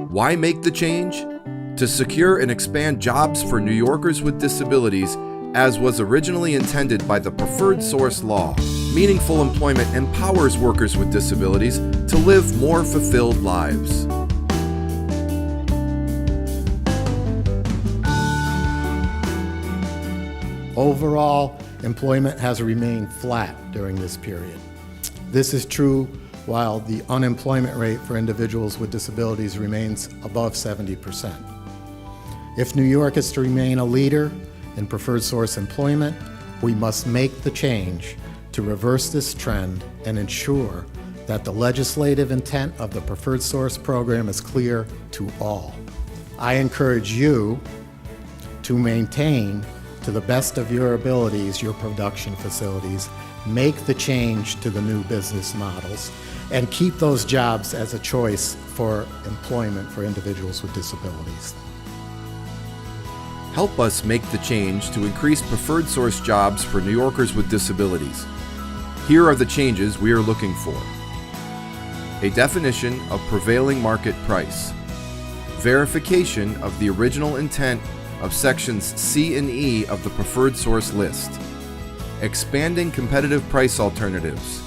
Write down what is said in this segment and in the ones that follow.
Why make the change? To secure and expand jobs for New Yorkers with disabilities, as was originally intended by the Preferred Source Law. Meaningful employment empowers workers with disabilities to live more fulfilled lives. Overall, employment has remained flat during this period. This is true while the unemployment rate for individuals with disabilities remains above 70%. If New York is to remain a leader in preferred source employment, we must make the change to reverse this trend and ensure that the legislative intent of the preferred source program is clear to all. I encourage you to maintain, to the best of your abilities, your production facilities, make the change to the new business models, and keep those jobs as a choice for employment for individuals with disabilities. Help us make the change to increase preferred source jobs for New Yorkers with disabilities. Here are the changes we are looking for. A definition of prevailing market price. Verification of the original intent of sections C and E of the preferred source list. Expanding competitive price alternatives.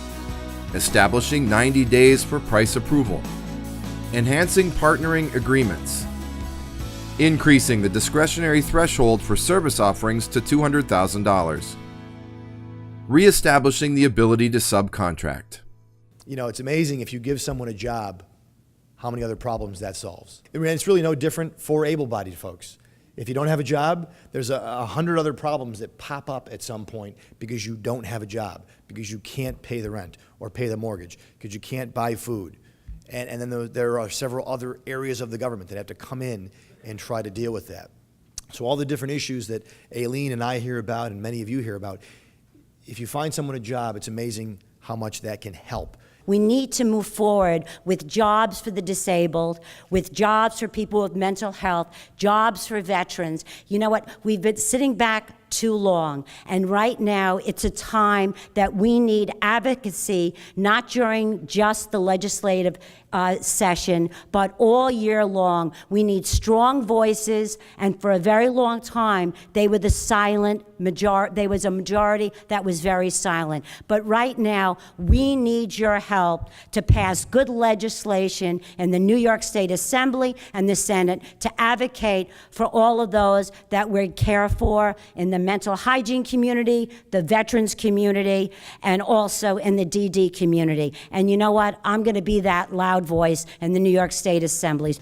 Establishing 90 days for price approval. Enhancing partnering agreements. Increasing the discretionary threshold for service offerings to $200,000. Reestablishing the ability to subcontract. You know, it's amazing if you give someone a job, how many other problems that solves. I mean, it's really no different for able-bodied folks. If you don't have a job, there's 100 other problems that pop up at some point because you don't have a job, because you can't pay the rent or pay the mortgage, because you can't buy food. And then there are several other areas of the government that have to come in and try to deal with that. So all the different issues that Aileen and I hear about and many of you hear about, if you find someone a job, it's amazing how much that can help. We need to move forward with jobs for the disabled, with jobs for people with mental health, jobs for veterans. You know what? We've been sitting back too long, and right now it's a time that we need advocacy, not during just the legislative session, but all year long. We need strong voices, and for a very long time, they were the silent majority. There was a majority that was very silent. But right now, we need your help to pass good legislation in the New York State Assembly and the Senate to advocate for all of those that we care for in the mental hygiene community, the veterans community, and also in the DD community. And you know what? I'm going to be that loud voice in the New York State Assembly.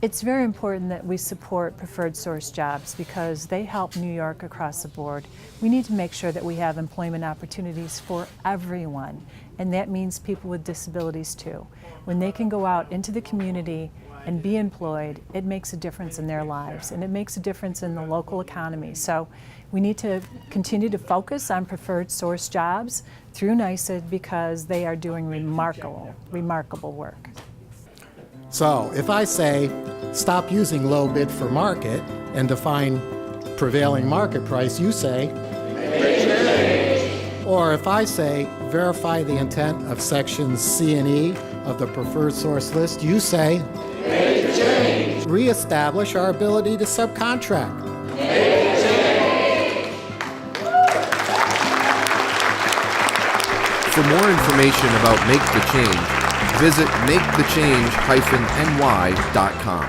It's very important that we support preferred source jobs because they help New York across the board. We need to make sure that we have employment opportunities for everyone, and that means people with disabilities too. When they can go out into the community and be employed, it makes a difference in their lives, and it makes a difference in the local economy. So we need to continue to focus on preferred source jobs through NYSID because they are doing remarkable work. So if I say, stop using low bid for market and define prevailing market price, you say, make change. Or if I say, verify the intent of sections C and E of the preferred source list, you say, make change. Reestablish our ability to subcontract. Make change. For more information about Make the Change, visit makethechange-ny.com.